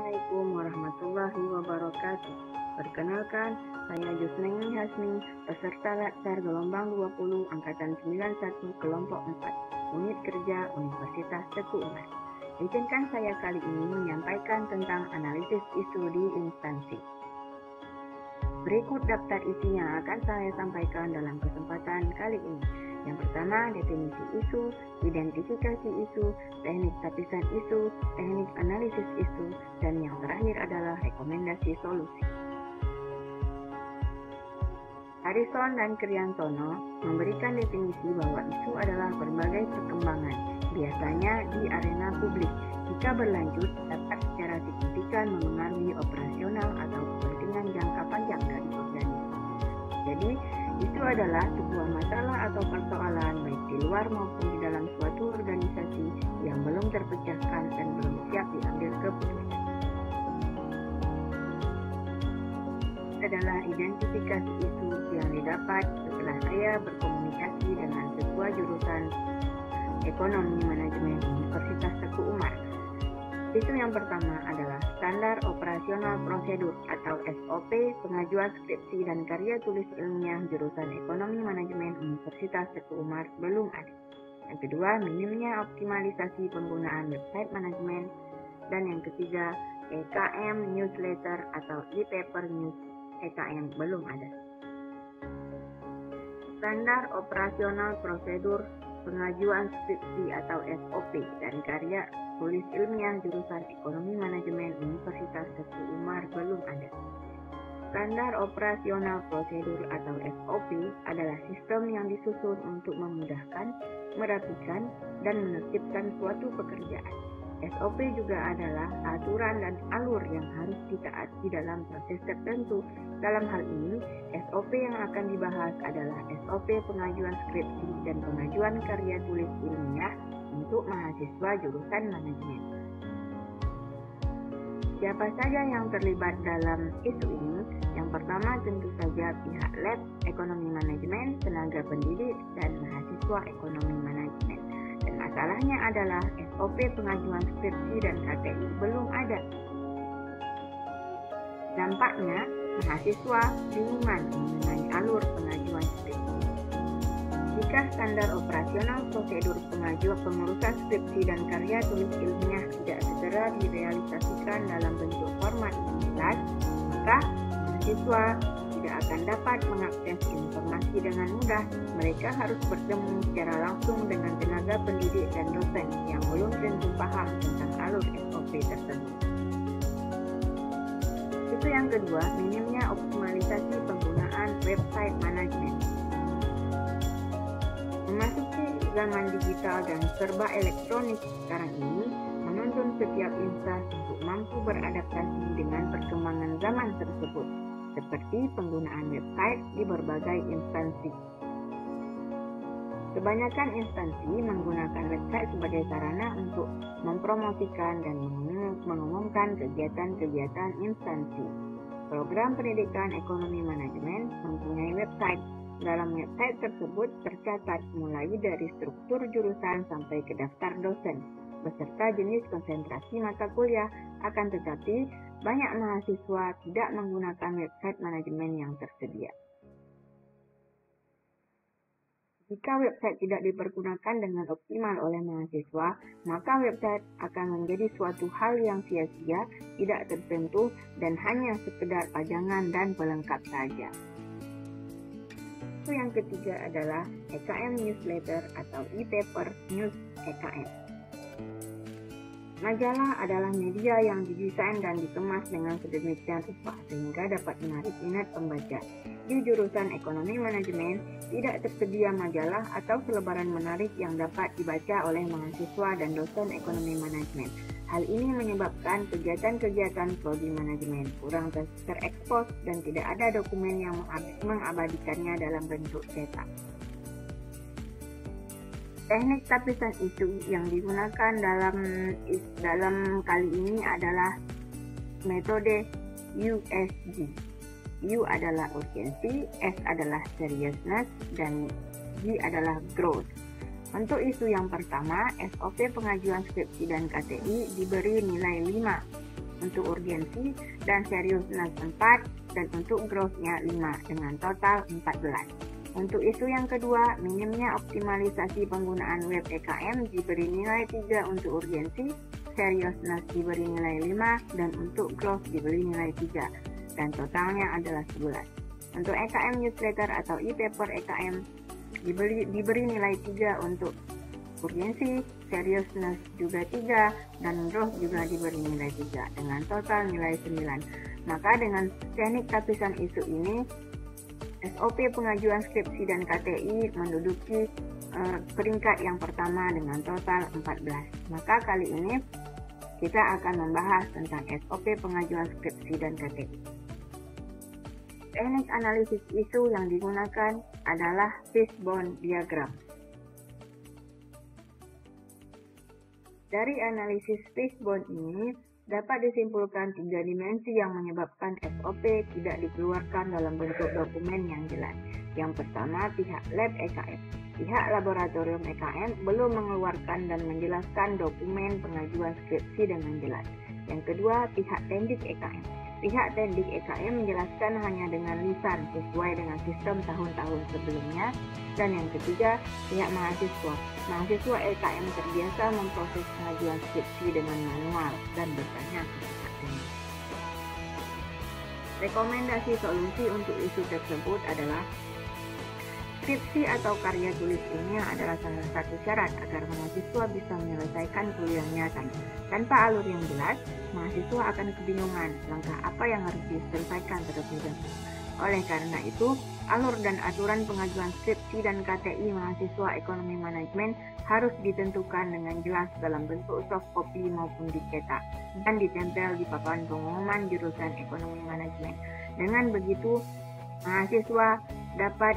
Assalamualaikum warahmatullahi wabarakatuh. Perkenalkan, saya Jusneni Hasmi, peserta Latsar gelombang 20 angkatan 91 kelompok 4, unit kerja Universitas Teguh Umar. Izinkan saya kali ini menyampaikan tentang analisis isu di instansi. Berikut daftar isi yang akan saya sampaikan dalam kesempatan kali ini. Yang pertama, definisi isu, identifikasi isu, teknik tapisan isu, teknik analisis isu, dan yang terakhir adalah rekomendasi solusi. Harrison dan Kriantono memberikan definisi bahwa isu adalah berbagai perkembangan, biasanya di arena publik. Jika berlanjut, dapat secara signifikan memengaruhi operasional atau kepentingan jangka panjang dari organisasi. Jadi, isu adalah sebuah masalah atau persoalan baik di luar maupun di dalam suatu organisasi yang belum terpecahkan dan belum siap diambil keputusan. Adalah identifikasi isu yang didapat setelah saya berkomunikasi dengan sebuah jurusan Ekonomi Manajemen Universitas Teguh Umar. Isu yang pertama adalah Standar Operasional Prosedur atau SOP pengajuan skripsi dan karya tulis ilmiah jurusan Ekonomi Manajemen Universitas Teguh Umar belum ada. Yang kedua, minimnya optimalisasi penggunaan website manajemen. Dan yang ketiga, EKM Newsletter atau e-paper news EKM belum ada. Standar Operasional Prosedur pengajuan skripsi atau SOP dan karya tulis ilmiah jurusan Ekonomi Manajemen Universitas Teguh Umar belum ada. Standar Operasional Prosedur atau SOP adalah sistem yang disusun untuk memudahkan, merapikan, dan menertibkan suatu pekerjaan. SOP juga adalah aturan dan alur yang harus ditaati dalam proses tertentu. Dalam hal ini, SOP yang akan dibahas adalah SOP pengajuan skripsi dan pengajuan karya tulis ilmiah untuk mahasiswa jurusan manajemen. Siapa saja yang terlibat dalam isu ini? Yang pertama tentu saja pihak lab ekonomi manajemen, tenaga pendidik, dan mahasiswa ekonomi manajemen. Dan masalahnya adalah SOP pengajuan skripsi dan KTI belum ada. Dampaknya, mahasiswa bingungan mengenai alur pengajuan skripsi. Jika standar operasional prosedur pengurusan skripsi dan karya tulis ilmiah tidak segera direalisasikan dalam bentuk format yang jelas, maka mahasiswa tidak akan dapat mengakses informasi dengan mudah. Mereka harus bertemu secara langsung dengan tenaga pendidik dan dosen yang belum tentu paham tentang alur SOP tersebut. Itu yang kedua, minimnya optimalisasi penggunaan website manajemen. Memasuki zaman digital dan serba elektronik sekarang ini, menuntun setiap instansi untuk mampu beradaptasi dengan perkembangan zaman tersebut, seperti penggunaan website di berbagai instansi. Kebanyakan instansi menggunakan website sebagai sarana untuk mempromosikan dan mengumumkan kegiatan-kegiatan instansi. Program pendidikan ekonomi manajemen mempunyai website. Dalam website tersebut tercatat mulai dari struktur jurusan sampai ke daftar dosen, beserta jenis konsentrasi mata kuliah. Akan tetapi, banyak mahasiswa tidak menggunakan website manajemen yang tersedia. Jika website tidak dipergunakan dengan optimal oleh mahasiswa, maka website akan menjadi suatu hal yang sia-sia, tidak tersentuh, dan hanya sekedar pajangan dan pelengkap saja. Yang ketiga adalah EKM Newsletter atau e-paper news EKM. Majalah adalah media yang didesain dan dikemas dengan sedemikian rupa sehingga dapat menarik minat pembaca. Di jurusan ekonomi manajemen tidak tersedia majalah atau selebaran menarik yang dapat dibaca oleh mahasiswa dan dosen ekonomi manajemen. Hal ini menyebabkan kegiatan-kegiatan prodi manajemen kurang terekspos dan tidak ada dokumen yang mengabadikannya dalam bentuk cetak. Teknik tapisan isu yang digunakan dalam kali ini adalah metode USG. U adalah urgency, S adalah seriousness, dan G adalah growth. Untuk isu yang pertama, SOP pengajuan skripsi dan KTI diberi nilai 5. untuk urgensi dan seriusness 4, dan untuk growth-nya 5 dengan total 14. Untuk isu yang kedua, minimnya optimalisasi penggunaan web EKM diberi nilai 3 untuk urgensi, seriousness diberi nilai 5, dan untuk growth diberi nilai 3, dan totalnya adalah 11. Untuk EKM newsletter atau e-paper EKM diberi nilai 3 untuk urgensi, seriousness juga 3, dan growth juga diberi nilai 3, dengan total nilai 9. Maka dengan teknik lapisan isu ini, SOP pengajuan skripsi dan KTI menduduki peringkat yang pertama dengan total 14. Maka kali ini kita akan membahas tentang SOP pengajuan skripsi dan KTI. Teknik analisis isu yang digunakan adalah fishbone diagram. Dari analisis fishbone ini, dapat disimpulkan 3 dimensi yang menyebabkan SOP tidak dikeluarkan dalam bentuk dokumen yang jelas. Yang pertama, pihak lab EKM. Pihak laboratorium EKM belum mengeluarkan dan menjelaskan dokumen pengajuan skripsi dengan jelas. Yang kedua, pihak tendik EKM. Pihak tendik EKM menjelaskan hanya dengan lisan sesuai dengan sistem tahun-tahun sebelumnya. Dan yang ketiga, pihak mahasiswa. Mahasiswa EKM terbiasa memproses pengajuan skripsi dengan manual dan bertanya ke pihak tendik. Rekomendasi solusi untuk isu tersebut adalah skripsi atau karya tulis ilmiah adalah salah satu syarat agar mahasiswa bisa menyelesaikan kuliahnya tanpa alur yang jelas. Mahasiswa akan kebingungan langkah apa yang harus diselesaikan terlebih dahulu. Oleh karena itu, alur dan aturan pengajuan skripsi dan KTI mahasiswa ekonomi manajemen harus ditentukan dengan jelas dalam bentuk soft copy maupun dicetak dan ditempel di papan pengumuman jurusan ekonomi manajemen. Dengan begitu, mahasiswa dapat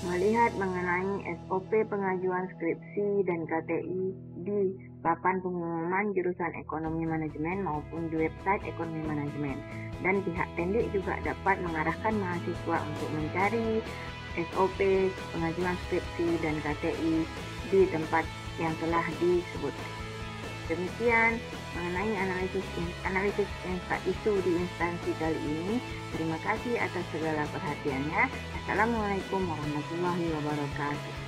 melihat mengenai SOP pengajuan skripsi dan KTI di papan pengumuman jurusan ekonomi manajemen maupun di website ekonomi manajemen. Dan pihak tendik juga dapat mengarahkan mahasiswa untuk mencari SOP pengajuan skripsi dan KTI di tempat yang telah disebut. Demikian mengenai analisis isu di instansi kali ini. Terima kasih atas segala perhatiannya. Assalamualaikum warahmatullahi wabarakatuh.